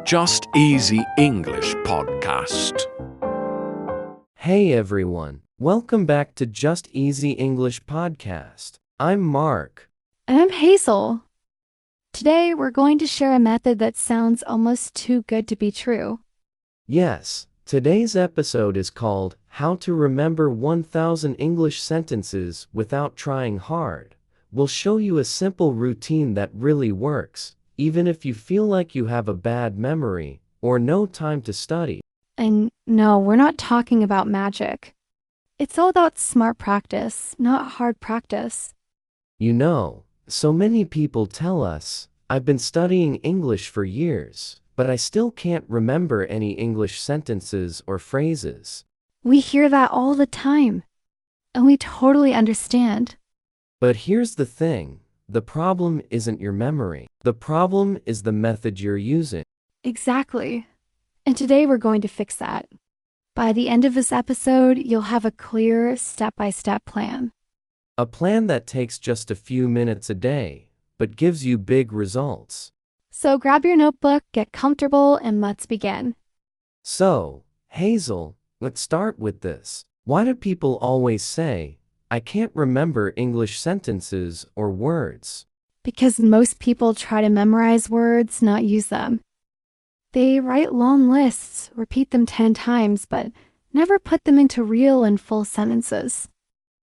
Just Easy English podcast. Hey everyone, welcome back to Just Easy English podcast. I'm Mark. And I'm Hazel. Today we're going to share a method that sounds almost too good to be true. Yes, today's episode is called How to Remember 1000 English Sentences Without Trying Hard. We'll show you a simple routine that really works, even if you feel like you have a bad memory or no time to study. And no, we're not talking about magic. It's all about smart practice, not hard practice. You know, so many people tell us, I've been studying English for years, but I still can't remember any English sentences or phrases. We hear that all the time, and we totally understand. But here's the thing, the problem isn't your memory. The problem is the method you're using. Exactly. And today we're going to fix that. By the end of this episode, you'll have a clear step-by-step plan. A plan that takes just a few minutes a day, but gives you big results. So grab your notebook, get comfortable, and let's begin. So, Hazel, let's start with this. Why do people always say, I can't remember English sentences or words? Because most people try to memorize words, not use them. They write long lists, repeat them 10 times, but never put them into real and full sentences.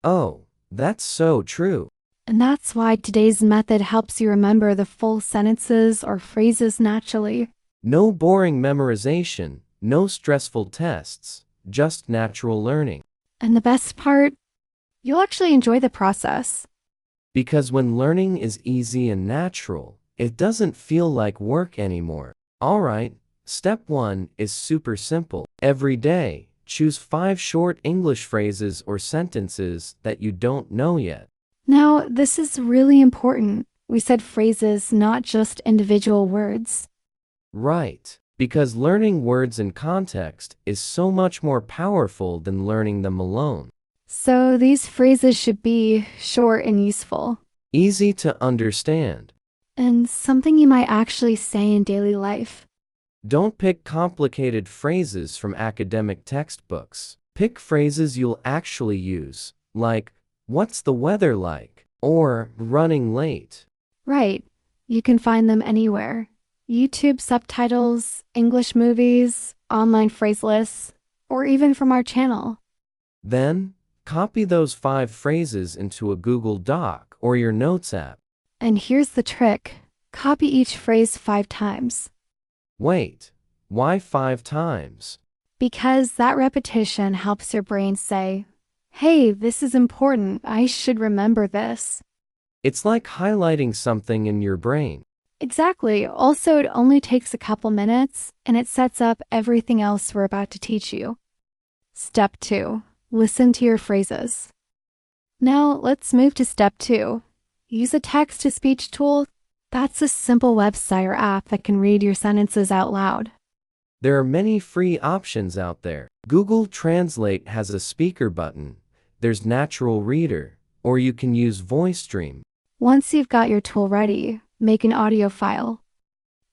Oh, that's so true. And that's why today's method helps you remember the full sentences or phrases naturally. No boring memorization, no stressful tests, just natural learning. And the best part, you'll actually enjoy the process. Because when learning is easy and natural, it doesn't feel like work anymore. Alright, step 1 is super simple. Every day, choose 5 short English phrases or sentences that you don't know yet. Now, this is really important. We said phrases, not just individual words. Right, because learning words in context is so much more powerful than learning them alone. So these phrases should be short and useful. Easy to understand. And something you might actually say in daily life. Don't pick complicated phrases from academic textbooks. Pick phrases you'll actually use, like, what's the weather like? Or, running late. Right. You can find them anywhere. YouTube subtitles, English movies, online phrase lists, or even from our channel. Then, copy those 5 phrases into a Google Doc or your Notes app. And here's the trick. Copy each phrase 5 times. Wait, why 5 times? Because that repetition helps your brain say, hey, this is important. I should remember this. It's like highlighting something in your brain. Exactly. Also, it only takes a couple minutes, and it sets up everything else we're about to teach you. Step 2. Listen to your phrases. Now, let's move to step 2. Use a text-to-speech tool. That's a simple website or app that can read your sentences out loud. There are many free options out there. Google Translate has a speaker button. There's Natural Reader, or you can use VoiceStream. Once you've got your tool ready, make an audio file.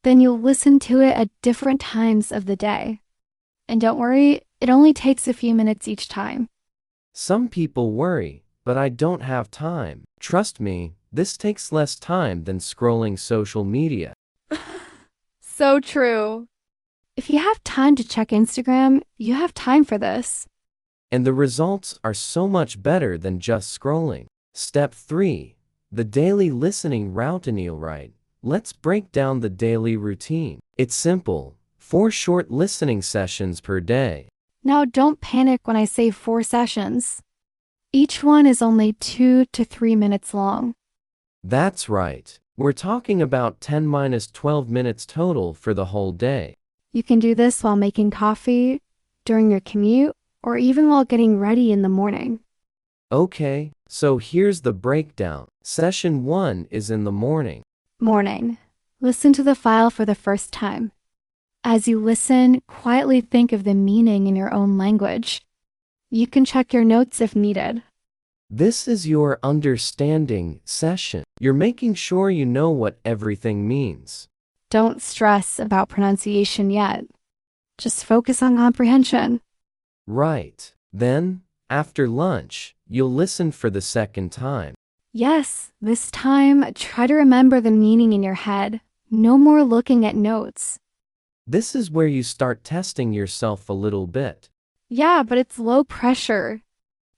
Then you'll listen to it at different times of the day. And don't worry, it only takes a few minutes each time. Some people worry, but I don't have time. Trust me, this takes less time than scrolling social media. So true. If you have time to check Instagram, you have time for this. And the results are so much better than just scrolling. Step 3. The daily listening routine. Right. Let's break down the daily routine. It's simple. 4 short listening sessions per day. Now don't panic when I say 4 sessions. Each one is only 2 to 3 minutes long. That's right. We're talking about 10-12 minutes total for the whole day. You can do this while making coffee, during your commute, or even while getting ready in the morning. Okay, so here's the breakdown. Session 1 is in the morning. Morning. Listen to the file for the first time. As you listen, quietly think of the meaning in your own language. You can check your notes if needed. This is your understanding session. You're making sure you know what everything means. Don't stress about pronunciation yet. Just focus on comprehension. Right. Then, after lunch, you'll listen for the second time. Yes, this time try to remember the meaning in your head. No more looking at notes. This is where you start testing yourself a little bit. Yeah, but it's low pressure.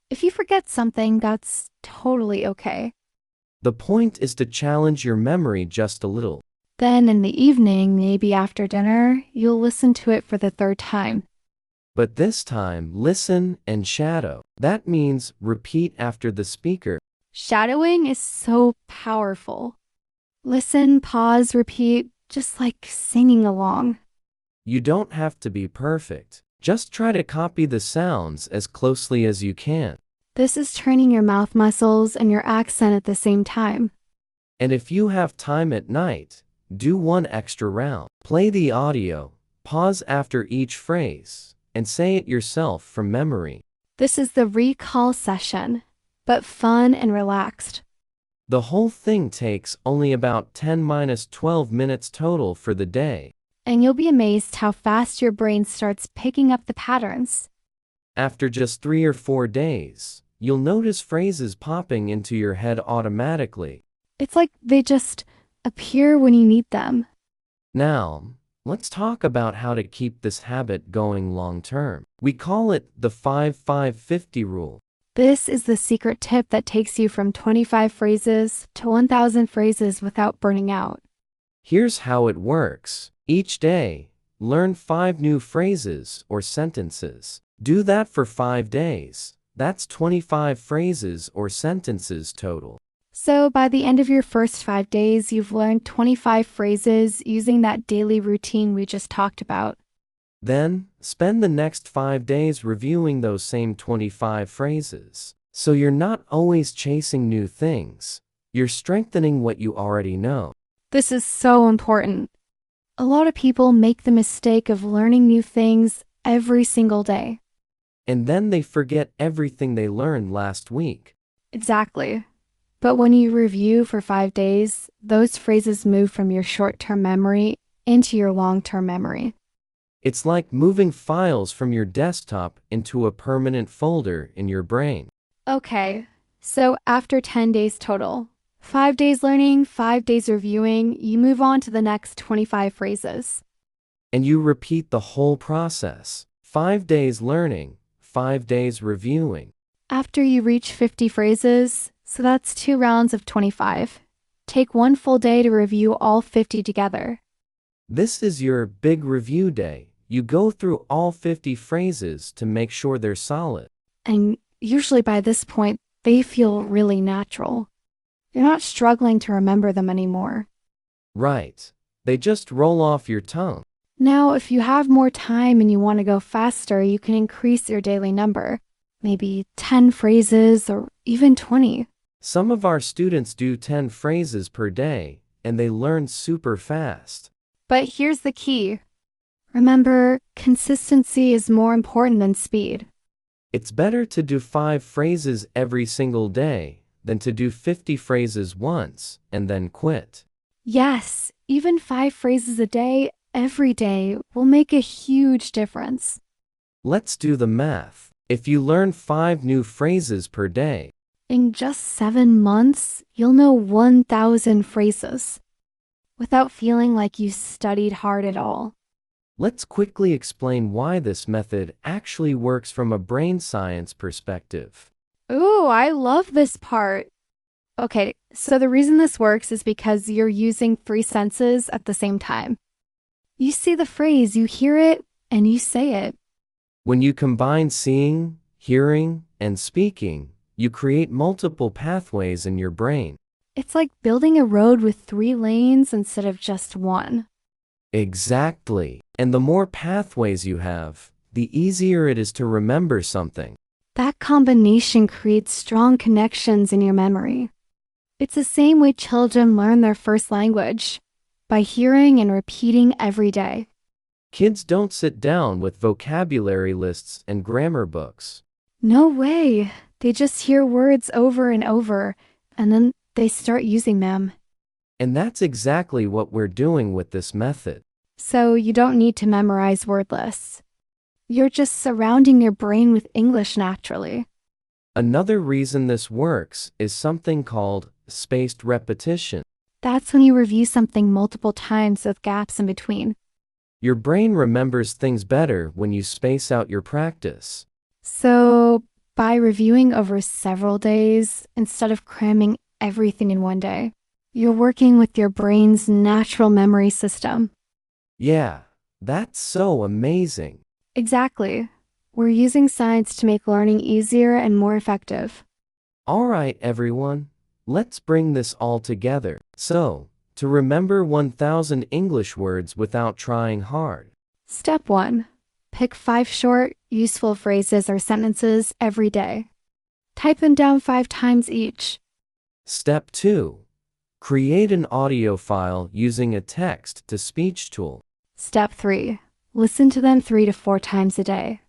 If you forget something, that's totally okay. The point is to challenge your memory just a little. Then in the evening, maybe after dinner, you'll listen to it for the third time. But this time, listen and shadow. That means repeat after the speaker. Shadowing is so powerful. Listen, pause, repeat, just like singing along. You don't have to be perfect. Just try to copy the sounds as closely as you can. This is training your mouth muscles and your accent at the same time. And if you have time at night, do one extra round. Play the audio, pause after each phrase, and say it yourself from memory. This is the recall session, but fun and relaxed. The whole thing takes only about 10-12 minutes total for the day. And you'll be amazed how fast your brain starts picking up the patterns. After just 3 or 4 days, you'll notice phrases popping into your head automatically. It's like they just appear when you need them. Now, let's talk about how to keep this habit going long term. We call it the 5-5-50 rule. This is the secret tip that takes you from 25 phrases to 1,000 phrases without burning out. Here's how it works. Each day, learn 5 new phrases or sentences. Do that for 5 days. That's 25 phrases or sentences total. So by the end of your first 5 days, you've learned 25 phrases using that daily routine we just talked about. Then, spend the next 5 days reviewing those same 25 phrases. So you're not always chasing new things. You're strengthening what you already know. This is so important. A lot of people make the mistake of learning new things every single day. And then they forget everything they learned last week. Exactly. But when you review for 5 days, those phrases move from your short-term memory into your long-term memory. It's like moving files from your desktop into a permanent folder in your brain. Okay, so after 10 days total, 5 days learning, 5 days reviewing, you move on to the next 25 phrases. And you repeat the whole process. 5 days learning, 5 days reviewing. After you reach 50 phrases, so that's 2 rounds of 25, take 1 full day to review all 50 together. This is your big review day. You go through all 50 phrases to make sure they're solid. And usually by this point, they feel really natural. You're not struggling to remember them anymore. Right. They just roll off your tongue. Now, if you have more time and you want to go faster, you can increase your daily number. Maybe 10 phrases or even 20. Some of our students do 10 phrases per day, and they learn super fast. But here's the key. Remember, consistency is more important than speed. It's better to do 5 phrases every single day than to do 50 phrases once and then quit. Yes, even 5 phrases a day, every day, will make a huge difference. Let's do the math. If you learn 5 new phrases per day, in just 7 months, you'll know 1,000 phrases without feeling like you studied hard at all. Let's quickly explain why this method actually works from a brain science perspective. Ooh, I love this part. Okay, so the reason this works is because you're using 3 senses at the same time. You see the phrase, you hear it, and you say it. When you combine seeing, hearing, and speaking, you create multiple pathways in your brain. It's like building a road with 3 lanes instead of just 1. Exactly. And the more pathways you have, the easier it is to remember something. That combination creates strong connections in your memory. It's the same way children learn their first language, by hearing and repeating every day. Kids don't sit down with vocabulary lists and grammar books. No way. They just hear words over and over, and then they start using them. And that's exactly what we're doing with this method. So you don't need to memorize word lists. You're just surrounding your brain with English naturally. Another reason this works is something called spaced repetition. That's when you review something multiple times with gaps in between. Your brain remembers things better when you space out your practice. So by reviewing over several days instead of cramming everything in one day, you're working with your brain's natural memory system. Yeah, that's so amazing. Exactly. We're using science to make learning easier and more effective. All right, everyone, let's bring this all together. So, to remember 1,000 English words without trying hard. Step 1. Pick 5 short, useful phrases or sentences every day. Type them down 5 times each. Step 2. Create an audio file using a text-to-speech tool. Step 3. Listen to them 3 to 4 times a day.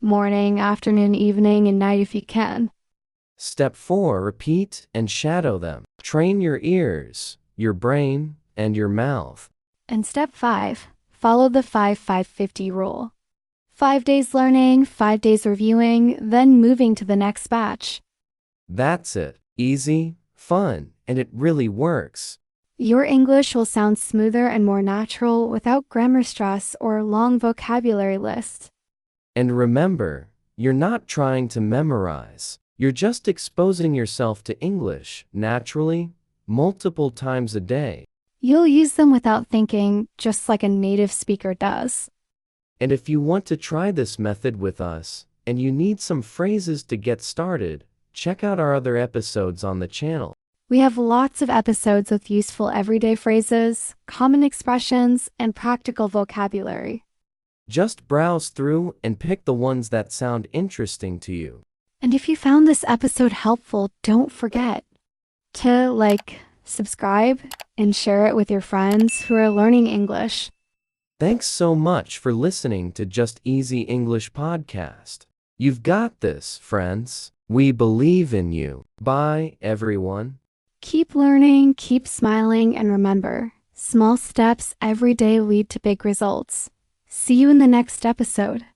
Morning, afternoon, evening, and night if you can. Step 4. Repeat and shadow them. Train your ears, your brain, and your mouth. And step 5. Follow the 5-5-50 rule. 5 days learning, 5 days reviewing, then moving to the next batch. That's it. Easy, fun, and it really works. Your English will sound smoother and more natural without grammar stress or long vocabulary lists. And remember, you're not trying to memorize. You're just exposing yourself to English naturally, multiple times a day. You'll use them without thinking, just like a native speaker does. And if you want to try this method with us, and you need some phrases to get started, check out our other episodes on the channel. We have lots of episodes with useful everyday phrases, common expressions, and practical vocabulary. Just browse through and pick the ones that sound interesting to you. And if you found this episode helpful, don't forget to subscribe, and share it with your friends who are learning English. Thanks so much for listening to Just Easy English Podcast. You've got this, friends. We believe in you. Bye, everyone. Keep learning, keep smiling, and remember, small steps every day lead to big results. See you in the next episode.